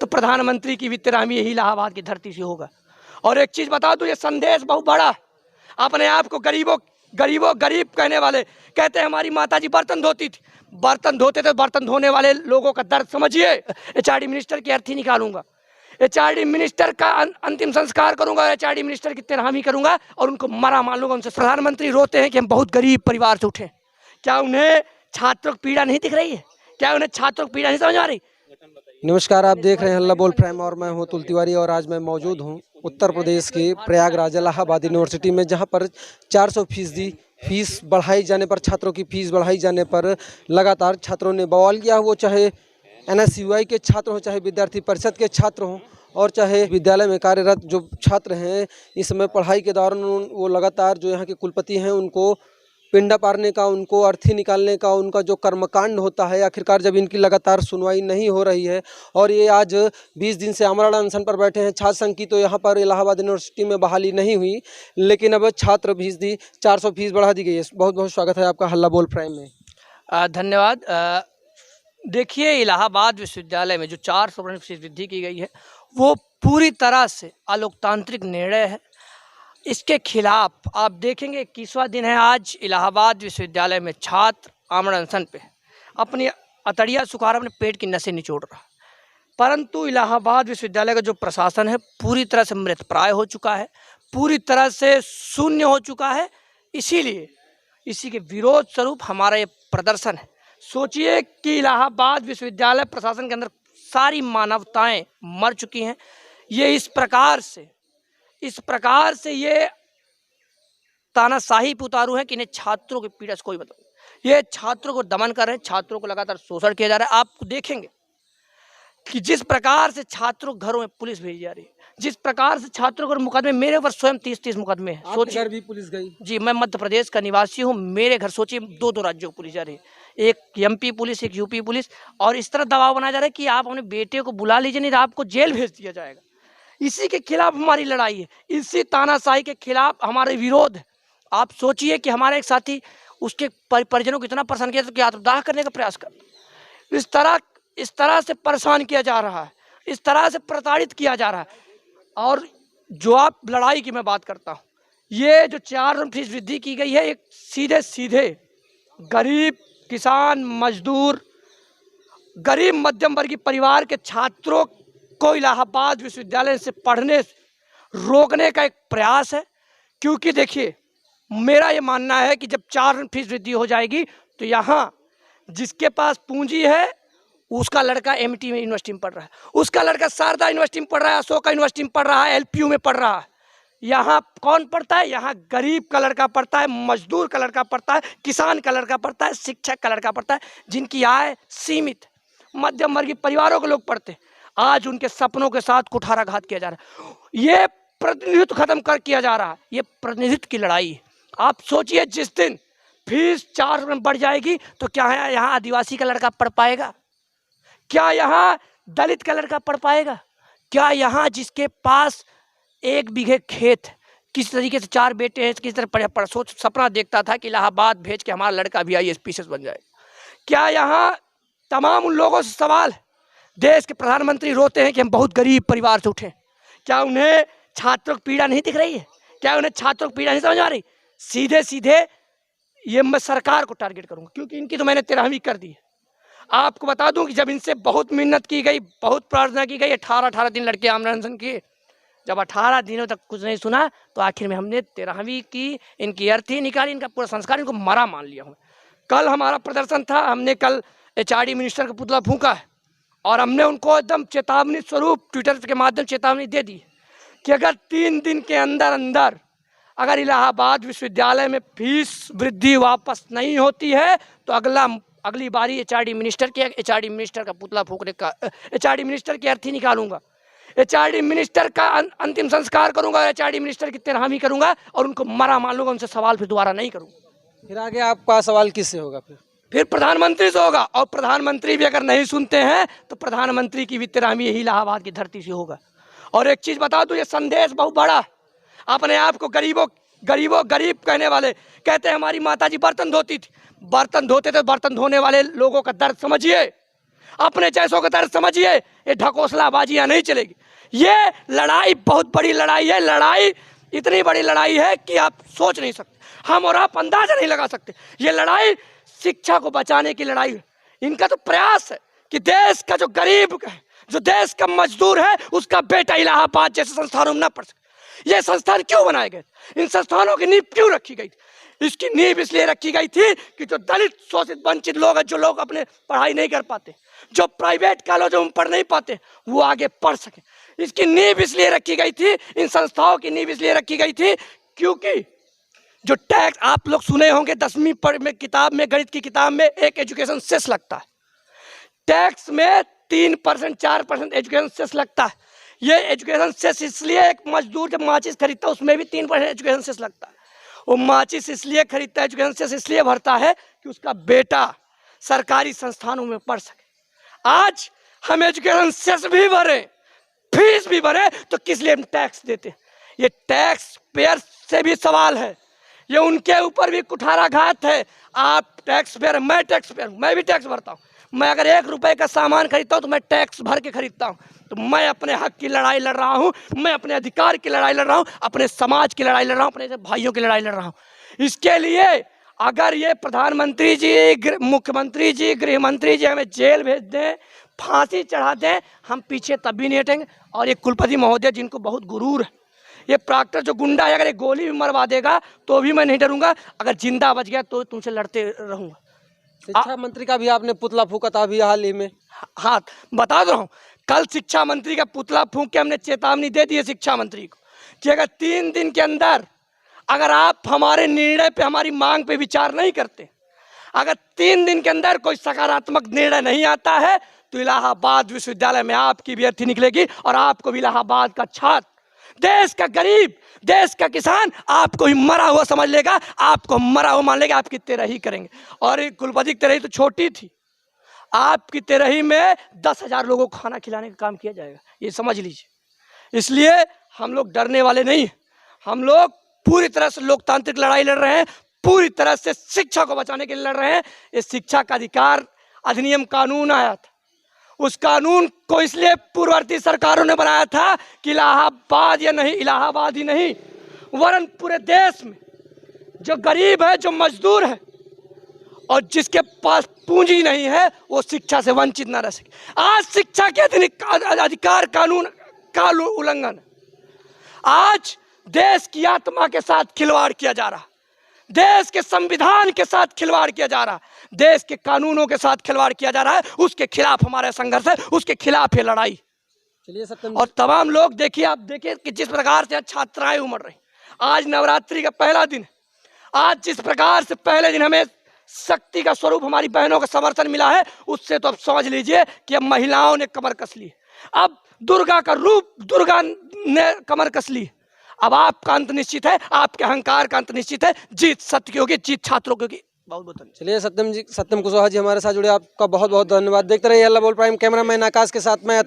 तो प्रधानमंत्री की भी तिरहमी यही इलाहाबाद की धरती से होगा। और एक चीज़ बता दूं, ये संदेश बहुत बड़ा। अपने आप को गरीब कहने वाले कहते हैं हमारी माताजी बर्तन धोती थी, बर्तन धोते थे। बर्तन धोने वाले लोगों का दर्द समझिए। एचआरडी मिनिस्टर की अर्थी निकालूंगा, एचआरडी मिनिस्टर का अंतिम संस्कार करूंगा, एचआरडी मिनिस्टर की तिरहमी करूंगा और उनको मरा मान लूंगा। उनसे प्रधानमंत्री रोते हैं कि हम बहुत गरीब परिवार से उठे। क्या उन्हें छात्रों की पीड़ा नहीं दिख रही है? क्या उन्हें छात्रों की पीड़ा नहीं समझ आ रही? नमस्कार, आप देख रहे हैं हल्ला बोल प्राइम और मैं हूं अतुल तिवारी और आज मैं मौजूद हूं उत्तर प्रदेश के प्रयागराज इलाहाबाद यूनिवर्सिटी में, जहां पर 400% फीस बढ़ाई जाने पर, छात्रों की फीस बढ़ाई जाने पर लगातार छात्रों ने बवाल किया। वो चाहे एनएसयूआई के छात्र हों, चाहे विद्यार्थी परिषद के छात्र हों और चाहे विद्यालय में कार्यरत जो छात्र हैं। इस समय पढ़ाई के दौरान वो लगातार जो यहाँ के कुलपति हैं उनको पिंडा पारने का, उनको अर्थी निकालने का, उनका जो कर्मकांड होता है, आखिरकार जब इनकी लगातार सुनवाई नहीं हो रही है और ये आज 20 दिन से आमरण अनशन पर बैठे हैं। छात्र संघ की तो यहाँ पर इलाहाबाद यूनिवर्सिटी में बहाली नहीं हुई, लेकिन अब छात्र फीस दी 400% बढ़ा दी गई है। बहुत बहुत स्वागत है आपका हल्ला बोल प्राइम में। धन्यवाद। देखिए, इलाहाबाद विश्वविद्यालय में जो 400% वृद्धि की गई है वो पूरी तरह से अलोकतांत्रिक निर्णय है। इसके खिलाफ आप देखेंगे 21वां दिन है आज इलाहाबाद विश्वविद्यालय में छात्र आमरण अनशन पे अपनी अतड़िया सुखा रहा, अपने पेट की नसें निचोड़ रहा। परंतु इलाहाबाद विश्वविद्यालय का जो प्रशासन है पूरी तरह से मृतप्राय हो चुका है, पूरी तरह से शून्य हो चुका है। इसीलिए इसी के विरोध स्वरूप हमारा ये प्रदर्शन है। सोचिए कि इलाहाबाद विश्वविद्यालय प्रशासन के अंदर सारी मानवताएं मर चुकी हैं। ये इस प्रकार से ये तानाशाही पे उतारू है कि इन्हें छात्रों की पीड़ा से कोई मतलब नहीं। ये छात्रों को दमन कर रहे हैं, छात्रों को लगातार शोषण किया जा रहा है। आप देखेंगे कि जिस प्रकार से छात्रों के घरों में पुलिस भेजी जा रही है, जिस प्रकार से छात्रों को मुकदमे, मेरे ऊपर स्वयं 30 मुकदमे हैं। सोचिए, भी पुलिस गई जी, मैं मध्य प्रदेश का निवासी हूँ। मेरे घर सोचिए 2 राज्यों की पुलिस जा रही है, एक एमपी पुलिस, एक यूपी पुलिस। और इस तरह दबाव बनाया जा रहा है कि आप अपने बेटे को बुला लीजिए, नहीं तो आपको जेल भेज दिया जाएगा। इसी के खिलाफ हमारी लड़ाई है, इसी तानाशाही के खिलाफ हमारे विरोध है। आप सोचिए कि हमारा एक साथी उसके परिजनों को इतना परेशान किया कि आत्मदाह करने का प्रयास कर। इस तरह से परेशान किया जा रहा है, इस तरह से प्रताड़ित किया जा रहा है। और जो आप लड़ाई की मैं बात करता हूँ, ये जो 4% वृद्धि की गई है, एक सीधे गरीब किसान, मजदूर, गरीब मध्यम वर्गीय परिवार के छात्रों को इलाहाबाद विश्वविद्यालय से पढ़ने रोकने का एक प्रयास है। क्योंकि देखिए, मेरा ये मानना है कि जब 4% वृद्धि हो जाएगी तो यहाँ जिसके पास पूंजी है उसका लड़का एमटी में यूनिवर्सिटी में पढ़ रहा है, उसका लड़का शारदा यूनिवर्सिटी में पढ़ रहा है, अशोका यूनिवर्सिटी में पढ़ रहा है, एलपीयू में पढ़ रहा है। यहाँ कौन पढ़ता है? यहाँ गरीब का लड़का पढ़ता है, मजदूर का लड़का पढ़ता है, किसान का लड़का पढ़ता है, शिक्षक का लड़का पढ़ता है। जिनकी आय सीमित, मध्यम वर्गीय परिवारों के लोग पढ़ते हैं। आज उनके सपनों के साथ कुठाराघात किया जा रहा है। ये प्रतिनिधित्व खत्म कर किया जा रहा है, ये प्रतिनिधित्व की लड़ाई है। आप सोचिए, जिस दिन फीस 4 में बढ़ जाएगी तो क्या है यहाँ आदिवासी का लड़का पढ़ पाएगा? क्या यहाँ दलित का लड़का पढ़ पाएगा? क्या यहाँ जिसके पास 1 बीघे खेत, किस तरीके से 4 बेटे हैं, किस तरह सोच सपना देखता था कि इलाहाबाद भेज के हमारा लड़का भी IAS बन जाए? क्या यहाँ तमाम उन लोगों से सवाल है? देश के प्रधानमंत्री रोते हैं कि हम बहुत गरीब परिवार से उठे। क्या उन्हें छात्रों की पीड़ा नहीं दिख रही है? क्या उन्हें छात्रों की पीड़ा नहीं समझ आ रही? सीधे ये मैं सरकार को टारगेट करूंगा, क्योंकि इनकी तो मैंने 13वीं कर दी है। आपको बता दूं कि जब इनसे बहुत मेहनत की गई, बहुत प्रार्थना की गई, 18 दिन लड़के आमरण अनशन किए। जब 18 दिनों तक कुछ नहीं सुना तो आखिर में हमने 13वीं की, इनकी अर्थी निकाली, इनका पूरा संस्कार, इनको मरा मान लिया हूँ। कल हमारा प्रदर्शन था, हमने कल एचआरडी मिनिस्टर का पुतला फूंका है और हमने उनको एकदम चेतावनी स्वरूप ट्विटर के माध्यम चेतावनी दे दी कि अगर 3 दिन के अंदर अगर इलाहाबाद विश्वविद्यालय में फीस वृद्धि वापस नहीं होती है तो अगली बारी एचआरडी मिनिस्टर का पुतला फूंकने का, एचआरडी मिनिस्टर की अर्थी निकालूंगा, एचआरडी मिनिस्टर का अंतिम संस्कार करूंगा, एचआरडी मिनिस्टर की तिरहमी करूंगा और उनको मरा मान लूंगा। उनसे सवाल फिर दोबारा नहीं करूंगा। फिर आगे आपका सवाल किससे होगा? फिर प्रधानमंत्री से होगा। और प्रधानमंत्री भी अगर नहीं सुनते हैं तो प्रधानमंत्री की भी तिरहमी यही इलाहाबाद की धरती से होगा। और एक चीज़ बता दूं, ये संदेश बहुत बड़ा। अपने आप को गरीब कहने वाले कहते हैं हमारी माताजी बर्तन धोती थी, बर्तन धोते थे। बर्तन धोने वाले लोगों का दर्द समझिए। अपने जैसों के तरह समझिए, ये ढकोसलाबाजियां नहीं चलेगी। ये लड़ाई बहुत बड़ी लड़ाई है, लड़ाई इतनी बड़ी लड़ाई है कि आप सोच नहीं सकते, हम और आप अंदाजा नहीं लगा सकते। ये लड़ाई शिक्षा को बचाने की लड़ाई है। इनका तो प्रयास है कि देश का जो गरीब है, जो देश का मजदूर है, उसका बेटा इलाहाबाद जैसे संस्थानों में न पढ़ सके। ये संस्थान क्यों बनाए गए? इन संस्थानों की नींव क्यों रखी गई थी? इसकी नींव इसलिए रखी गई थी कि जो दलित, शोषित, वंचित लोग हैं, जो लोग अपने पढ़ाई नहीं कर पाते, जो प्राइवेट कॉलेजों में पढ़ नहीं पाते, वो आगे पढ़ सके। इसकी नींव इसलिए रखी गई थी, इन संस्थाओं की नींव इसलिए रखी गई थी क्योंकि जो टैक्स आप लोग सुने होंगे 10वीं में किताब में, गणित की किताब में, एक एजुकेशन सेस लगता है। टैक्स में 3% 4% एजुकेशन सेस लगता है। ये एजुकेशन सेस इसलिए, एक मजदूर जब माचिस खरीदता है उसमें भी 3% एजुकेशन सेस लगता है। वो माचिस इसलिए खरीदता है, एजुकेशन सेस इसलिए भरता है कि उसका बेटा सरकारी संस्थानों में पढ़ सके। आज हम एजुकेशन सेस भी भरें, फीस भी भरे, तो किस लिए हम टैक्स देते? ये टैक्स पेयर से भी सवाल है, ये उनके ऊपर भी कुठाराघात है। आप टैक्स पेयर, मैं टैक्स पेयर हूँ, मैं भी टैक्स भरता हूँ। मैं अगर 1 रुपए का सामान खरीदता हूँ तो मैं टैक्स भर के खरीदता हूँ। तो मैं अपने हक की लड़ाई लड़ रहा हूँ, मैं अपने अधिकार की लड़ाई लड़ रहा हूँ, अपने समाज की लड़ाई लड़ रहा हूँ, अपने भाइयों की लड़ाई लड़ रहा हूँ। इसके लिए अगर ये प्रधानमंत्री जी, मुख्यमंत्री जी, गृह मंत्री जी हमें जेल भेज दें, फांसी चढ़ा दें, हम पीछे तब भी नहीं हटेंगे। और ये कुलपति महोदय जिनको बहुत गुरूर है, ये प्रॉक्टर जो गुंडा है, अगर एक गोली भी मरवा देगा तो भी मैं नहीं डरूंगा। अगर जिंदा बच गया तो तुमसे लड़ते रहूंगा। शिक्षा मंत्री का भी आपने पुतला फूका था अभी हाल ही में। हाँ, बता दो, कल शिक्षा मंत्री का पुतला फूंक के हमने चेतावनी दे दी है शिक्षा मंत्री को कि अगर 3 दिन के अंदर अगर आप हमारे निर्णय पे, हमारी मांग पे विचार नहीं करते, अगर 3 दिन के अंदर कोई सकारात्मक निर्णय नहीं आता है, तो इलाहाबाद विश्वविद्यालय में आपकी भी अर्थी निकलेगी और आपको भी इलाहाबाद का छात्र, देश का गरीब, देश का किसान आपको ही मरा हुआ समझ लेगा, आपको मरा हुआ मान लेगा, आपकी तेरही करेंगे। और कुलपति की तेरही तो छोटी थी, आपकी तेरही में 10,000 लोगों को खाना खिलाने का काम किया जाएगा, ये समझ लीजिए। इसलिए हम लोग डरने वाले नहीं हैं, हम लोग पूरी तरह से लोकतांत्रिक लड़ाई लड़ रहे हैं, पूरी तरह से शिक्षा को बचाने के लिए लड़ रहे हैं। ये शिक्षा का अधिकार अधिनियम कानून आया था, उस कानून को इसलिए पूर्ववर्ती सरकारों ने बनाया था कि इलाहाबाद या नहीं, इलाहाबाद ही नहीं वरन पूरे देश में जो गरीब है, जो मजदूर है और जिसके पास पूंजी नहीं है, वो शिक्षा से वंचित न रह सके। आज शिक्षा के अधिकार कानून का उल्लंघन, आज देश की आत्मा के साथ खिलवाड़ किया जा रहा, देश के संविधान के साथ खिलवाड़ किया जा रहा, देश के कानूनों के साथ खिलवाड़ किया जा रहा है। उसके खिलाफ हमारा संघर्ष है, उसके खिलाफ है लड़ाई। चलिए सत्यम, और तमाम लोग देखिए, आप देखिए कि जिस प्रकार से छात्राएं उमड़ रही, आज नवरात्रि का पहला दिन, आज जिस प्रकार से पहले दिन हमें शक्ति का स्वरूप हमारी बहनों का समर्थन मिला है, उससे तो अब समझ लीजिए कि अब महिलाओं ने कमर कस ली, अब दुर्गा का रूप, दुर्गा ने कमर कस ली। अब आपका अंत निश्चित है, आपके अहंकार का अंत निश्चित है, जीत सत्य की होगी, जीत छात्रों की होगी। बहुत बहुत धन्यवाद। चलिए सत्यम जी, सत्यम कुशवाहा जी हमारे साथ जुड़े, आपका बहुत बहुत धन्यवाद। देखते रहिए हल्ला बोल प्राइम। कैमरामैन आकाश के साथ मैं